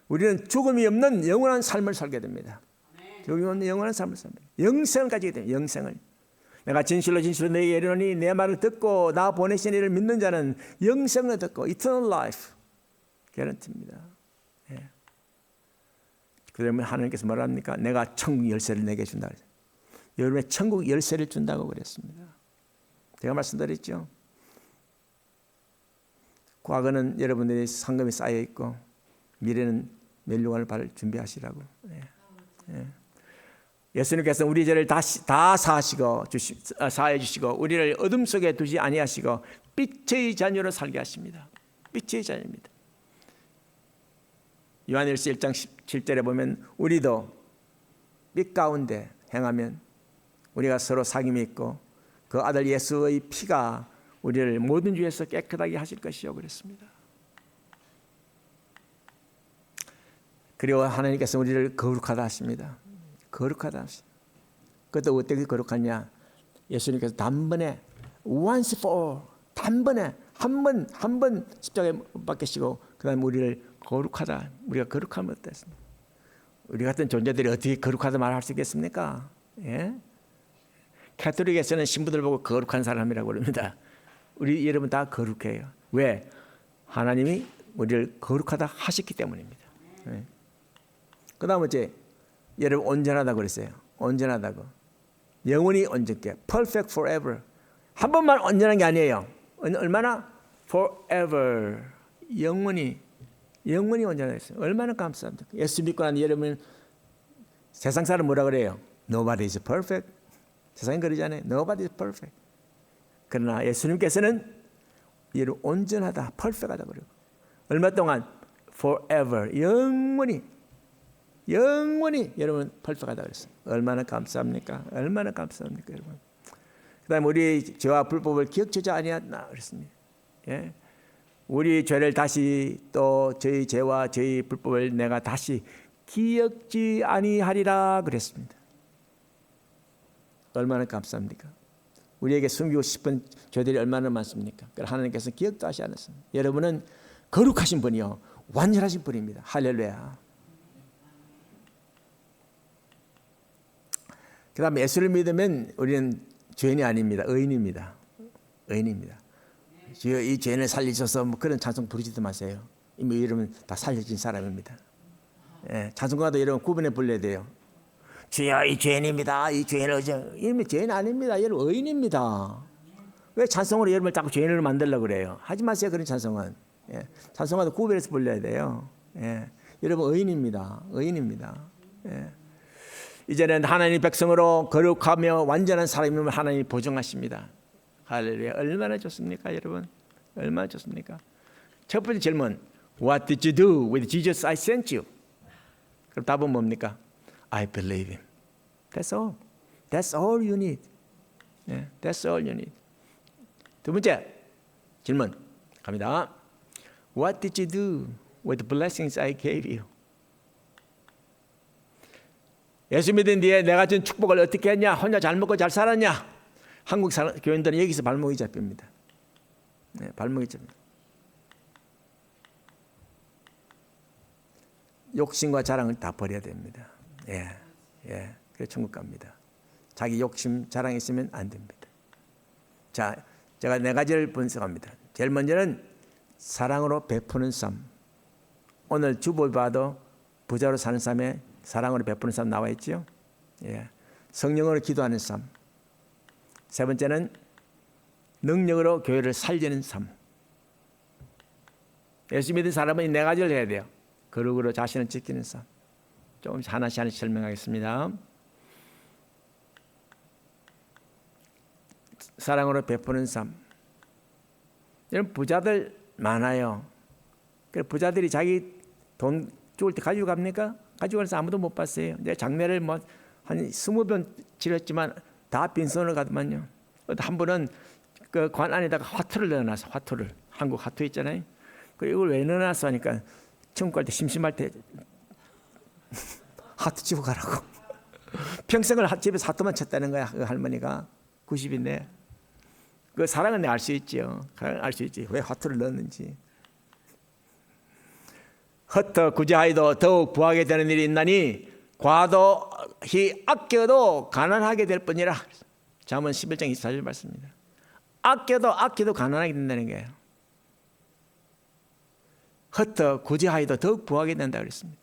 우리는 죽음이 없는 영원한 삶을 살게 됩니다. 죽음이 없는 영원한 삶을 삽니다. 영생을 가지게 됩니다. 영생을. 내가 진실로 너희에게 이르노니 내 말을 듣고 나 보내신 이를 믿는 자는 영생을 듣고 eternal life 개런티입니다. 예. 그러면 하나님께서 뭐라 합니까? 내가 천국 열쇠를 내게 준다. 여러분의 천국 열쇠를 준다고 그랬습니다. 제가 말씀드렸죠. 과거는 여러분들의 상금이 쌓여 있고 미래는 멸류관을 바를 준비하시라고. 예. 예. 예수님께서 우리 죄를 다 사해 주시고 우리를 어둠 속에 두지 아니하시고 빛의 자녀로 살게 하십니다. 빛의 자녀입니다. 요한일서 1장 17절에 보면 우리도 빛 가운데 행하면 우리가 서로 사귐이 있고 그 아들 예수의 피가 우리를 모든 죄에서 깨끗하게 하실 것이요 그랬습니다. 그리고 하나님께서 우리를 거룩하다 하십니다. 거룩하다 하십니다. 그것도 어떻게 거룩하냐? 예수님께서 단번에 once for all, 단번에 한 번 십자가에 못 박히시고 그다음에 우리를 거룩하다. 우리가 거룩하면 어떻습니까? 우리 같은 존재들이 어떻게 거룩하다 말할 수 있겠습니까? 예? 가톨릭에서는 신부들 보고 거룩한 사람이라고 그럽니다. 우리 여러분 다 거룩해요. 왜? 하나님이 우리를 거룩하다 하셨기 때문입니다. 예. 그 다음 어째? 여러분 온전하다고 그랬어요. 온전하다고. 영원히 온전케. Perfect forever. 한 번만 온전한 게 아니에요. 얼마나? Forever. 영원히 온전하겠어요. 얼마나 감사합니까? 예수 믿고 난 여러분 세상 사람 뭐라 그래요? Nobody is perfect. 세상이 그러잖아요. Nobody is perfect. 그러나 예수님께서는 여러분 온전하다, perfect하다 그래요. 얼마 동안? Forever. 영원히 여러분 perfec하다 그랬어요. 얼마나 감사합니까? 얼마나 감사합니까, 여러분? 그다음에 우리 죄와 불법을 기억하지 아니하나 그랬습니다. 예. 우리 죄를 다시 또 저희 죄와 저희 불법을 내가 다시 기억지 아니하리라 그랬습니다. 얼마나 감사합니까? 우리에게 숨기고 싶은 죄들이 얼마나 많습니까? 그러나 하나님께서 기억도 하지 않았습니다. 여러분은 거룩하신 분이요 완전하신 분입니다. 할렐루야. 그 다음에 예수를 믿으면 우리는 죄인이 아닙니다. 의인입니다. 의인입니다. 주여 이 죄인을 살리셔서 뭐 그런 찬송 부르지도 마세요. 이미 여러분 다 살려진 사람입니다. 예, 찬송가도 여러분 구분해 불러야 돼요. 주여 이 죄인입니다. 이 죄인을 이미 죄인 아닙니다. 여러분 의인입니다. 왜 찬송으로 여러분을 자꾸 죄인으로 만들려고 그래요? 하지 마세요. 그런 찬송은. 예, 찬송가도 구별해서 불러야 돼요. 예, 여러분 의인입니다. 의인입니다. 예. 이제는 하나님 백성으로 거룩하며 완전한 사람임을 하나님이 보증하십니다. 할렐루야. 얼마나 좋습니까, 여러분? 얼마나 좋습니까? 첫 번째 질문. What did you do with Jesus I sent you? 그럼 답은 뭡니까? I believe him. That's all. That's all you need. Yeah, that's all you need. 두 번째 질문 갑니다. What did you do with the blessings I gave you? 예수 믿은 뒤에 내가 준 축복을 어떻게 했냐? 혼자 잘 먹고 잘 살았냐? 한국 교인들은 여기서 발목이 잡힙니다. 네, 발목이 잡힙니다. 욕심과 자랑을 다 버려야 됩니다. 그래서 천국 갑니다. 자기 욕심, 자랑 있으면 안 됩니다. 자, 제가 네 가지를 분석합니다. 제일 먼저는 사랑으로 베푸는 삶. 오늘 주보 봐도 부자로 사는 삶에 사랑으로 베푸는 삶 나와 있죠. 성령으로 기도하는 삶. 세 번째는 능력으로 교회를 살리는 삶. 예수 믿는 사람은 이 네 가지를 해야 돼요. 거룩으로 자신을 지키는 삶. 조금 하나씩 설명하겠습니다. 사랑으로 베푸는 삶. 여러분 부자들 많아요. 그래서 부자들이 자기 돈 죽을 때 가지고 갑니까? 가지고 가서 아무도 못 봤어요. 내 장례를 뭐 한 20번 치렀지만 다 빈손으로 가더만요. 한 분은 그 관 안에다가 화투를 넣어놨어. 화투를. 한국 화투 있잖아요. 그 이걸 왜 넣어놨어 하니까 천국 갈 때 심심할 때 하트 치고 가라고. 평생을 집에서 하트만 쳤다는 거야. 그 할머니가 90인데. 그 사랑은 내가 알 수 있지요. 알 수 있지. 왜 화투를 넣었는지. 흩어 구제하여도 더욱 부하게 되는 일이 있나니 과도히 아껴도 가난하게 될 뿐이라. 잠언 11장 24절 말씀입니다. 아껴도 가난하게 된다는 거예요. 흩어 구제하여도 더욱 부하게 된다 그랬습니다.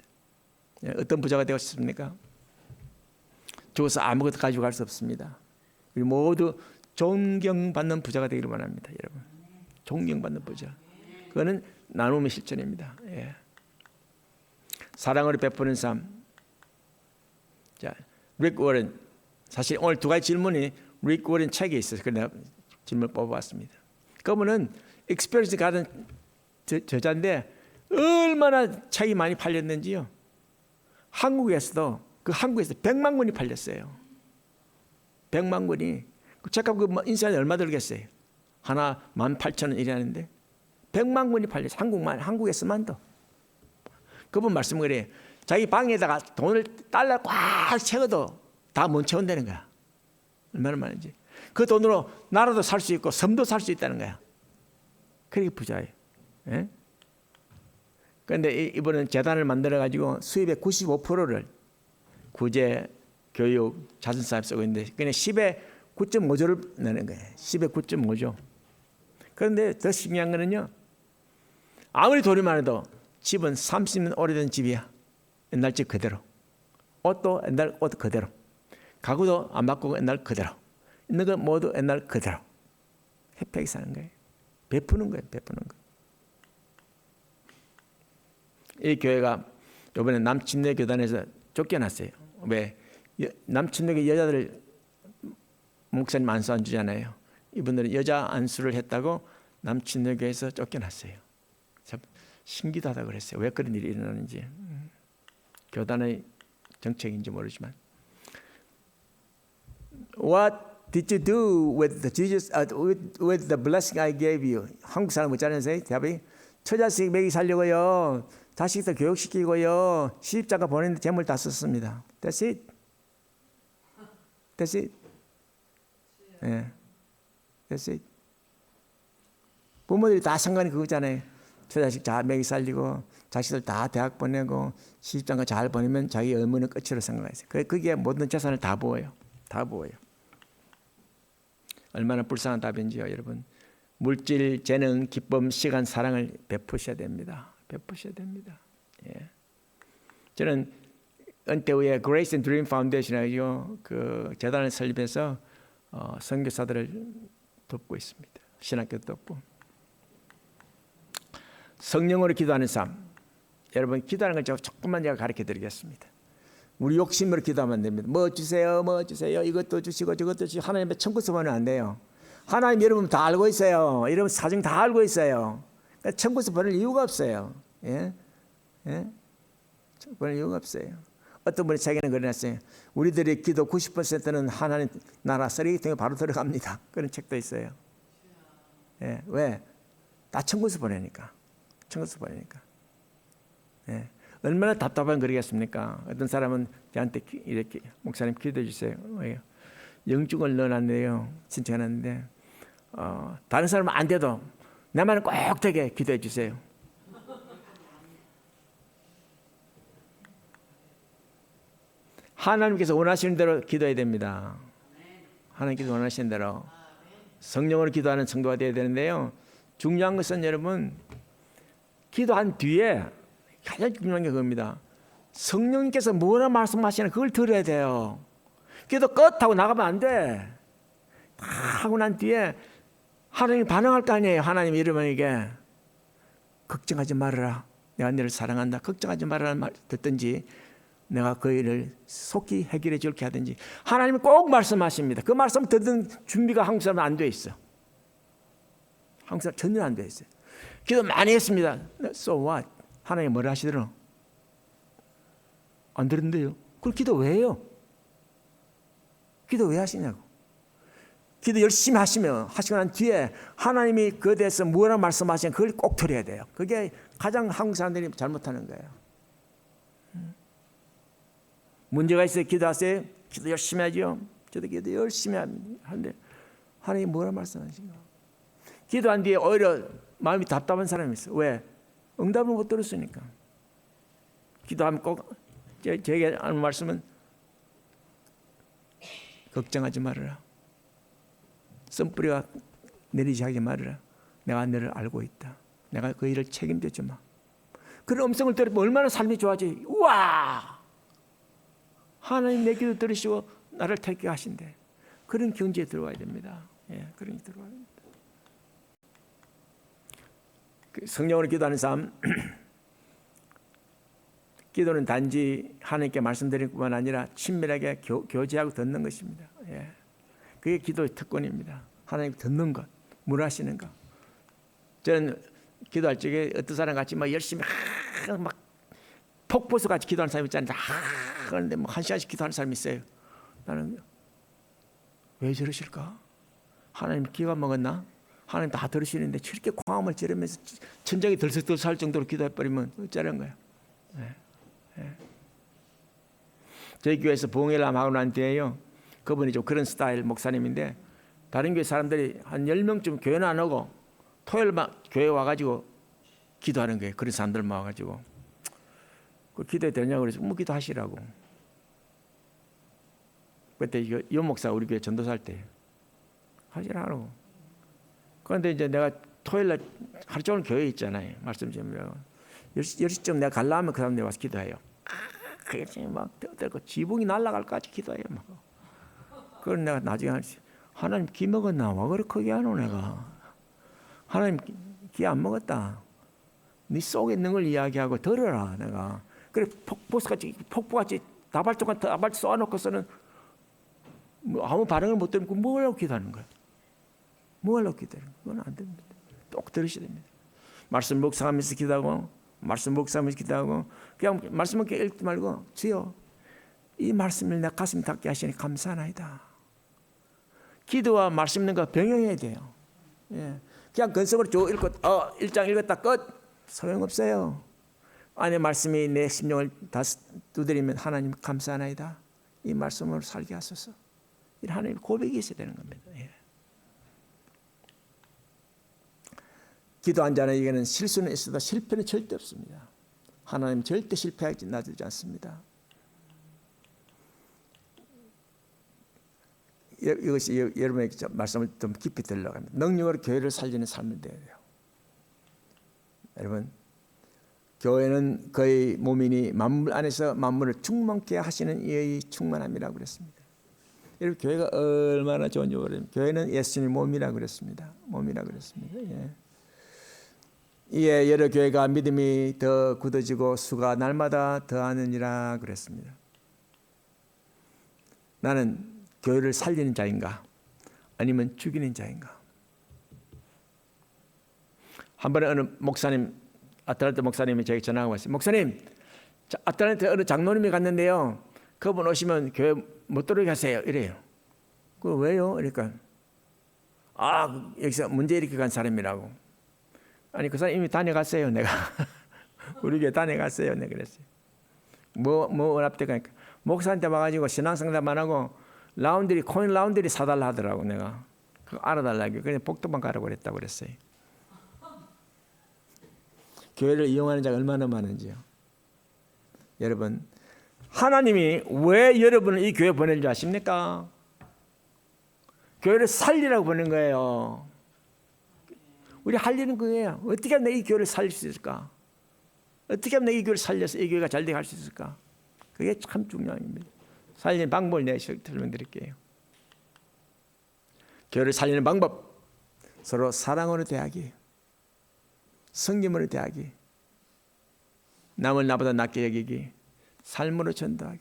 어떤 부자가 되고 싶습니까? 죽어서 아무것도 가지고 갈 수 없습니다. 우리 모두 존경받는 부자가 되기를 원합니다. 여러분, 존경받는 부자. 그거는 나눔의 실천입니다. 예. 사랑으로 베푸는 삶. 자, 릭 워런. 사실 오늘 두 가지 질문이 릭 워런 책에 있어서 그래서 내가 질문을 뽑아봤습니다. 그분은 익스피리언스 가든 저자인데 얼마나 책이 많이 팔렸는지요. 한국에서 100만 권이 팔렸어요. 100만 권이. 그 책값 그 인쇄하는데 얼마 들겠어요? 하나 18,000원이라는데 100만 권이 팔렸어요. 한국에서만 더. 그분 말씀은 그래요. 자기 방에다가 돈을 달러 꽉 채워도 다 못 채운다는 거야. 얼마나 많은지. 그 돈으로 나라도 살 수 있고 섬도 살 수 있다는 거야. 그렇게 부자예요. 예? 그런데 이번엔 재단을 만들어가지고 수입의 95%를 구제, 교육, 자선사업에 쓰고 있는데 그냥 10에 9.5조를 내는 거예요. 10에 9.5조. 그런데 더 신기한 거는요. 아무리 돈이 많아도 집은 30년 오래된 집이야. 옛날 집 그대로. 옷도 옛날 옷 그대로. 가구도 안 바꾸고 옛날 그대로. 있는 거 모두 옛날 그대로. 해피하게 사는 거예요. 베푸는 거예요. 베푸는 거. 이 교회가 이번에 남침례 교단에서 쫓겨났어요. 왜? 남침례 여자들 목사님 안수 안 주잖아요. 이분들은 여자 안수를 했다고 남침례 교회에서 쫓겨났어요. 참 신기도 하다고 그랬어요. 왜 그런 일이 일어나는지. 교단의 정책인지 모르지만. What did you do with the Jesus, with the blessing I gave you? 한국 사람 못자는세요? 대답이 처자식 먹이 살려고요. 자식도 교육시키고요. 시집장가 보내는데 재물 다 썼습니다. That's it. That's it. 예. That's it. 부모들이 다 상관이 그거잖아요. 처자식 잘 먹이 살리고 자식들 다 대학 보내고 시집장가 잘 보내면 자기 의무는 끝으로 생각했어요. 그게 모든 재산을 다 부어요. 다 부어요. 얼마나 불쌍한 답인지요, 여러분. 물질, 재능, 기쁨, 시간, 사랑을 베푸셔야 됩니다. 베푸셔야 됩니다. 예. 저는 은퇴 후에 Grace and Dream Foundation이라고 그 재단을 설립해서 선교사들을 돕고 있습니다. 신학교도 돕고. 성령으로 기도하는 삶. 여러분 기도하는 걸 조금만 제가 가르쳐드리겠습니다. 우리 욕심으로 기도하면 안 됩니다. 뭐 주세요, 뭐 주세요. 이것도 주시고 저것도 주시고. 하나님의 천국에서 보면 안 돼요. 하나님 여러분 다 알고 있어요. 여러분 사정 다 알고 있어요. 그러니까 천국에서 보낼 이유가 없어요. 예? 예? 보낼 이유가 없어요. 어떤 분이 책에는 그려놨어요. 우리들의 기도 90%는 하나님 나라 쓰레기통에 바로 들어갑니다. 그런 책도 있어요. 예. 왜? 다 천국에서 보내니까. 천국에서 보내니까. 예. 얼마나 답답한 그러겠습니까? 어떤 사람은 저한테 이렇게 목사님 기도해 주세요. 영증을 넣어놨네요. 신청해놨는데 다른 사람은 안 돼도 나만 꼭 되게 기도해 주세요. 하나님께서 원하시는 대로 기도해야 됩니다. 하나님께서 원하시는 대로 성령으로 기도하는 성도가 되어야 되는데요. 중요한 것은 여러분 기도한 뒤에 가장 중요한 게 그겁니다. 성령님께서 뭐라 말씀하시나 그걸 들어야 돼요. 기도 끝하고 나가면 안 돼. 다 하고 난 뒤에 하나님 반응할 거 아니에요. 하나님 이러면 이게 걱정하지 말아라. 내가 너를 사랑한다. 걱정하지 말아라는 말 듣든지 내가 그 일을 속히 해결해 줄게 하든지 하나님은 꼭 말씀하십니다. 그 말씀 듣는 준비가 한국 사람은 안 돼 있어. 한국 사람 전혀 안 돼 있어요. 기도 많이 했습니다. So what? 하나님 뭐라 하시더라? 안 들은데요. 그걸 기도 왜 해요? 기도 왜 하시냐고. 기도 열심히 하시고 난 뒤에 하나님이 그에 대해서 뭐라 말씀하시면 그걸 꼭 들어야 돼요. 그게 가장 한국 사람들이 잘못하는 거예요. 문제가 있어요. 기도하세요. 기도 열심히 하죠. 저도 기도 열심히 하는데 하나님이 뭐라 말씀하시는가. 기도한 뒤에 오히려 마음이 답답한 사람이 있어요. 왜? 응답을 못 들었으니까. 기도하면 꼭 제게 하는 말씀은 걱정하지 말아라. 썸뿌리가 내리지 하지 말아라. 내가 너를 알고 있다. 내가 그 일을 책임져 주마. 그런 음성을 들으면 얼마나 삶이 좋아지. 우와! 하나님 내 기도 들으시고 나를 택해 하신대. 그런 경지에 들어가야 됩니다. 예, 그런 게 들어가야 됩니다. 성령으로 기도하는 삶, 기도는 단지 하나님께 말씀드릴 뿐만 아니라 친밀하게 교제하고 듣는 것입니다. 예. 그게 기도의 특권입니다. 하나님 듣는 것, 물하시는 것. 저는 기도할 적에 어떤 사람 같이 막 열심히 막 폭포수 같이 기도하는 사람이 있잖아요. 그런데 뭐 1시간씩 기도하는 사람이 있어요. 나는 왜 저러실까? 하나님 기가 먹었나? 하나님 다 들으시는데 저렇게 광음을 지르면서 천장이 들썩들썩할 정도로 기도해버리면 어쩌라는 거예요. 네. 네. 저희 교회에서 봉해람 하고 난 뒤에요. 그분이 좀 그런 스타일 목사님인데 다른 교회 사람들이 한 10명쯤 교회는 안 오고 토요일만 교회 와가지고 기도하는 거예요. 그런 사람들만 와가지고 그 기도해 되냐고 그래서 뭐 기도하시라고. 그때 요 목사 우리 교회 전도사 할 때 하시라고. 그런데 이제 내가 토요일날 하루 종일 교회에 있잖아요. 말씀 좀 10시쯤 내가 가려면 그 사람들이 와서 기도해요. 그게 막 들고 지붕이 날아갈까지 기도해요. 막. 그걸 내가 나중에 하나님 기 먹었나? 왜 그렇게 크게 하노 내가? 하나님 기 안 먹었다. 네 속에 있는 걸 이야기하고 들어라 내가. 그래 폭포같이 다발총같이 쏘아놓고서는 뭐 아무 반응을 못 들으면 뭐 하려고 기도하는 거야? 뭐 하려고 기도하는 거야? 그건 안 됩니다. 꼭 들으셔야 됩니다. 말씀 묵상하면서 기도하고 말씀 묵상하면서 기도하고 그냥 말씀을 읽지 말고 주여 이 말씀을 내 가슴 닿게 하시니 감사하나이다. 기도와 말씀 있는 거 병행해야 돼요. 예. 그냥 근성으로 쭉 읽고 1장 읽었다 끝 소용없어요. 안에 말씀이 내 심령을 다 두드리면 하나님 감사하나이다. 이 말씀으로 살게 하소서. 이 하나님 고백이 있어야 되는 겁니다. 예. 기도한 자에게는 실수는 있어도 실패는 절대 없습니다. 하나님 절대 실패하지 놔두지 않습니다. 이것이 여러분의 말씀을 좀 깊이 들으려고 합니다. 능력으로 교회를 살리는 삶이 돼야 돼요. 여러분, 교회는 그의 몸이니 만물 안에서 만물을 충만케 하시는 이의 충만함이라고 그랬습니다. 여러분, 교회가 얼마나 좋은지 모르겠습니다. 교회는 예수님의 몸이라고 그랬습니다. 몸이라고 그랬습니다. 예. 이에 여러 교회가 믿음이 더 굳어지고 수가 날마다 더하느니라 그랬습니다. 나는 교회를 살리는 자인가 아니면 죽이는 자인가? 한 번에 어느 목사님, 아틀란타 목사님이 저에게 전화가 왔어요. 목사님, 아틀란타 어느 장로님이 갔는데요. 그분 오시면 교회 못 들어오게 하세요. 이래요. 그 왜요? 그러니까 여기서 문제 일으켜 간 사람이라고. 아니 그 사람 이미 다녀갔어요. 내가 우리 교회 다녀갔어요. 내가 그랬어요. 뭐 원합대가 목사한테 와가지고 신앙상담만 하고 코인 라운드리 사달라 하더라고. 내가 그거 알아달라고. 그냥 복도방 가라고 그랬다고 그랬어요. 교회를 이용하는 자가 얼마나 많은지요. 여러분, 하나님이 왜 여러분을 이 교회에 보낼 줄 아십니까? 교회를 살리라고 보낸 거예요. 우리 할 일은 그거예요. 어떻게 하면 이 교회를 살릴 수 있을까? 어떻게 하면 이 교회를 살려서 이 교회가 잘 되게 할 수 있을까? 그게 참 중요한 일입니다. 살리는 방법을 내가 설명드릴게요. 교회를 살리는 방법, 서로 사랑으로 대하기. 성김으로 대하기, 남을 나보다 낮게 여기기, 삶으로 전도하기.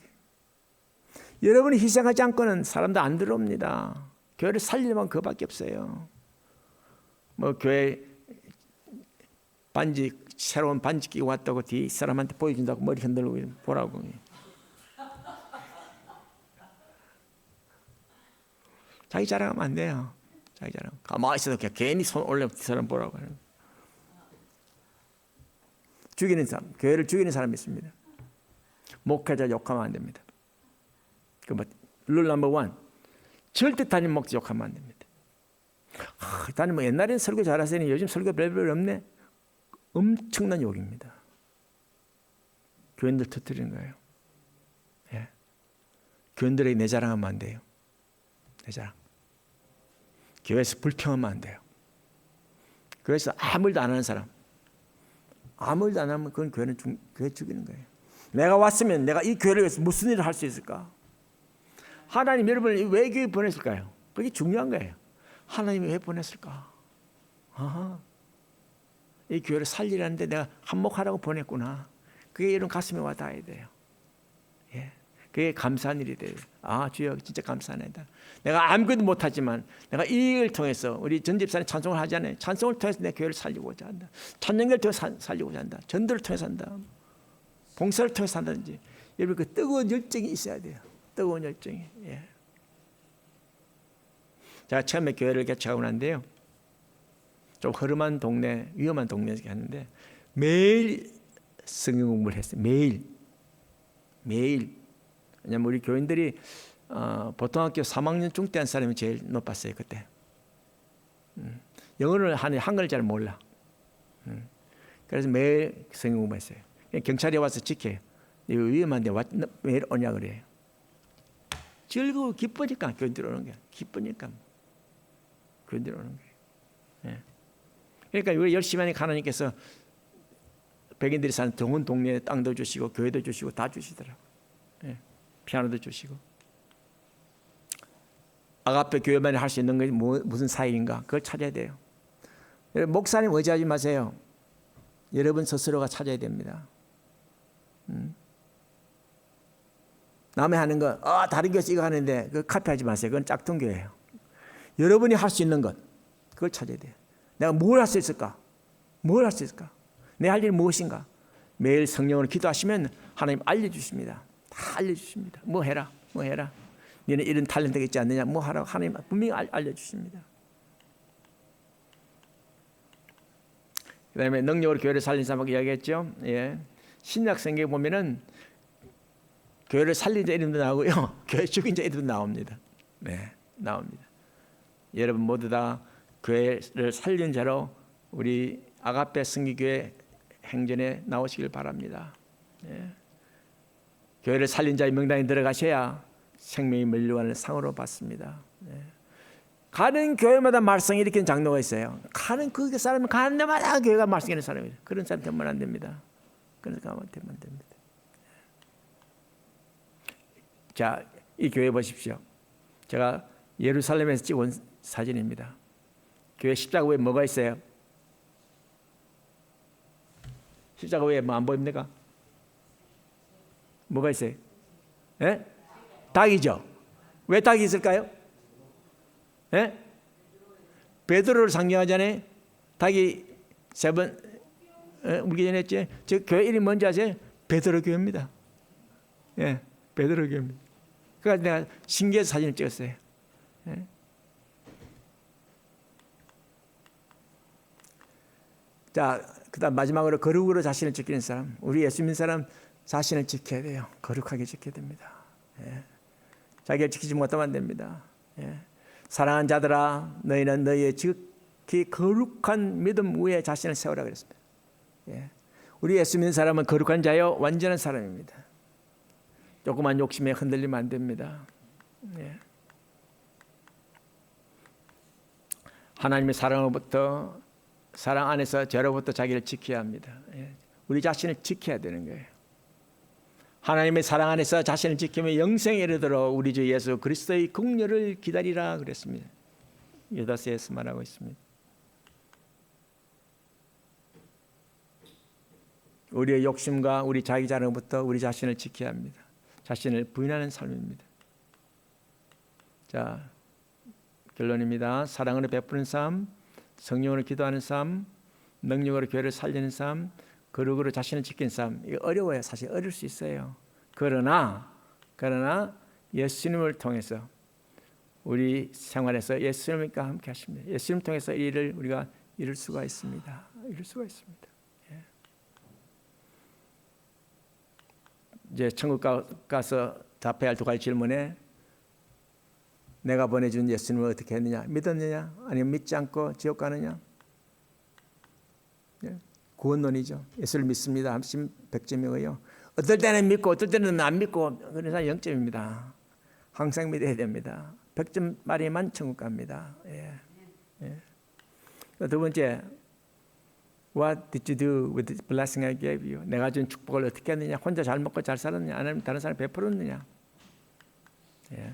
여러분이 희생하지 않고는 사람도 안 들어옵니다. 교회를 살리려면 그거밖에 없어요. 뭐 교회 반지, 새로운 반지 끼고 왔다고 뒤 사람한테 보여준다고 머리 흔들고 보라고. 자기 자랑하면 안 돼요. 자기 자랑. 가만히 있어도 그냥 괜히 손 올려 사람 보라고 하는. 죽이는 사람, 교회를 죽이는 사람이 있습니다. 목회자 욕하면 안 됩니다. 룰 넘버 원, 절대 담임 목사 욕하면 안 됩니다. 담임 뭐 옛날에는 설교 잘하시니 요즘 설교 별별 없네. 엄청난 욕입니다. 교인들 터뜨리는 거예요. 예. 교인들에게 내 자랑하면 안 돼요. 내 자랑. 교회에서 불평하면 안 돼요. 교회에서 아무 일도 안 하는 사람, 아무 일도 안 하면 그건 교회 죽이는 거예요. 내가 왔으면 내가 이 교회를 위해서 무슨 일을 할 수 있을까? 하나님 여러분을 왜 교회에 보냈을까요? 그게 중요한 거예요. 하나님이 왜 보냈을까? 아하. 이 교회를 살리라는데 내가 한몫하라고 보냈구나. 그게 이런 가슴에 와 닿아야 돼요. 예. 그게 감사한 일이 돼요. 아, 주여 진짜 감사한 일이다. 내가 아무것도 못하지만 내가 이 일을 통해서 우리 전 집사님 찬송을 하잖아요. 찬송을 통해서 내 교회를 살리고자 한다. 찬양을 통해서 살리고자 한다. 전도를 통해서 한다. 봉사를 통해서 한다든지. 여러분 그 뜨거운 열정이 있어야 돼요. 뜨거운 열정이. 예. 제가 처음에 교회를 개척하고 난데요. 좀 허름한 동네, 위험한 동네에서 했는데 매일 성경 공부를 했어요. 매일. 왜냐면 우리 교인들이 보통 학교 3학년쯤 때 한 사람이 제일 높았어요 그때. 영어를 한글 잘 몰라. 그래서 매일 성경 공부했어요. 경찰이 와서 지켜요. 이거 위험한데 매일 오냐 그래요. 즐거워 기쁘니까 교인들 오는 게 기쁘니까 교인들 오는 거예요. 예. 그러니까 우리 열심히 하니까 하나님께서 백인들이 사는 좋은 동네에 땅도 주시고 교회도 주시고 다 주시더라고요. 예. 피아노도 주시고. 아가페 교회만이 할 수 있는 것이 무슨 사역인가? 그걸 찾아야 돼요. 목사님 의지하지 마세요. 여러분 스스로가 찾아야 됩니다. 남이 하는 거, 다른 교회에서 이거 하는데 그거 카피하지 마세요. 그건 짝퉁교회예요. 여러분이 할 수 있는 것, 그걸 찾아야 돼요. 내가 뭘 할 수 있을까? 뭘 할 수 있을까? 내 할 일이 무엇인가? 매일 성령으로 기도하시면 하나님 알려주십니다. 다 알려주십니다. 뭐 해라. 너는 이런 탤런트가 있지 않느냐? 뭐 하라고 하나님 분명히 알려주십니다. 그 다음에 능력으로 교회를 살린 사람하고 이야기했죠. 예. 신약 성경에 보면은 교회를 살린 자 이름도 나오고요. 교회 죽인 자 이름도 나옵니다. 네, 나옵니다. 여러분 모두 다 교회를 살린 자로 우리 아가페 성기교회 행전에 나오시길 바랍니다. 예. 교회를 살린 자의 명단에 들어가셔야 생명이 면류관을 상으로 받습니다. 예. 가는 교회마다 말썽 일으키는 장로가 있어요. 가는 그 사람은 가는 데마다 교회가 말썽이는 사람이에요. 그런 사람 되면 안 됩니다. 그런 사람 되면 안 됩니다. 자, 이 교회 보십시오. 제가 예루살렘에서 찍은 사진입니다. 교회 십자가 위에 뭐가 있어요? 십자가 위에 뭐 안 보입니까? 뭐가 있어요? 예? 닭이죠. 왜 닭이 있을까요? 예? 베드로를 상징하잖아요. 닭이 세 번 울기 전에 했지. 저 교회 이름이 뭔지 아세요? 베드로 교회입니다. 예, 베드로 교회입니다. 그래서 내가 신기해서 사진을 찍었어요. 예? 자, 그다음 마지막으로 거룩으로 자신을 지키는 사람. 우리 예수 믿는 사람 자신을 지켜야 돼요. 거룩하게 지켜야 됩니다. 예. 자기를 지키지 못하면 안 됩니다. 예. 사랑하는 자들아, 너희는 너희의 지극히 거룩한 믿음 위에 자신을 세우라 그랬습니다. 예. 우리 예수 믿는 사람은 거룩한 자요, 완전한 사람입니다. 조그만 욕심에 흔들리면 안 됩니다. 예. 하나님의 사랑으로부터, 사랑 안에서 죄로부터 자기를 지켜야 합니다. 예. 우리 자신을 지켜야 되는 거예요. 하나님의 사랑 안에서 자신을 지키며 영생에 이르도록 우리 주 예수 그리스도의 긍휼을 기다리라 그랬습니다. 유다서에서 말하고 있습니다. 우리의 욕심과 우리 자기 자랑부터 우리 자신을 지켜야 합니다. 자신을 부인하는 삶입니다. 자, 결론입니다. 사랑으로 베푸는 삶, 성령으로 기도하는 삶, 능력으로 교회를 살리는 삶, 거룩으로 자신을 지키는 삶. 이거 어려워요. 사실 어려울 수 있어요. 그러나 예수님을 통해서 우리 생활에서 예수님과 함께 하십니다. 예수님을 통해서 이 일을 우리가 이룰 수가 있습니다. 이룰 수가 있습니다. 예. 이제 천국 가서 답해야 할 두 가지 질문에 내가 보내준 예수님을 어떻게 했느냐? 믿었느냐? 아니면 믿지 않고 지옥 가느냐? 예. 구원론이죠. 예수를 믿습니다. 하시면 100점이고요. 어떨 때는 믿고 어떨 때는 안 믿고 그래서 0점입니다. 항상 믿어야 됩니다. 100점 말이만 천국 갑니다. 예. 예. 두 번째, What did you do with the blessing I gave you? 내가 준 축복을 어떻게 했느냐? 혼자 잘 먹고 잘 살았느냐? 아니면 다른 사람 베풀었느냐? 예.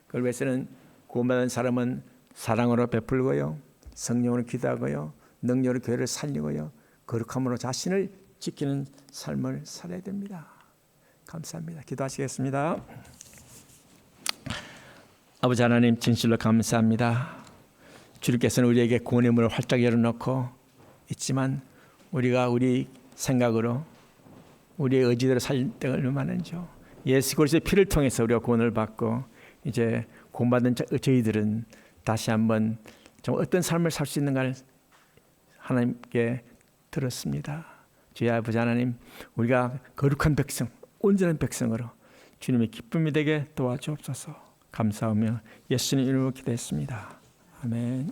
그걸 위해서는 구원받은 사람은 사랑으로 베풀고요, 성령으로 기도하고요, 능력으로 교회를 살리고요, 거룩함으로 자신을 지키는 삶을 살아야 됩니다. 감사합니다. 기도하시겠습니다. 아버지 하나님, 진실로 감사합니다. 주님께서는 우리에게 구원의 문을 활짝 열어놓고 있지만 우리가 우리 생각으로 우리의 의지대로 살 때가 얼마나 많은지요. 예수 그리스도의 피를 통해서 우리가 구원을 받고 이제 구원받은 저희들은 다시 한번 좀 어떤 삶을 살 수 있는가를 하나님께 들었습니다. 주의 아버지 하나님, 우리가 거룩한 백성, 온전한 백성으로 주님의 기쁨이 되게 도와주옵소서. 감사하며 예수님 이름으로 기도했습니다. 아멘.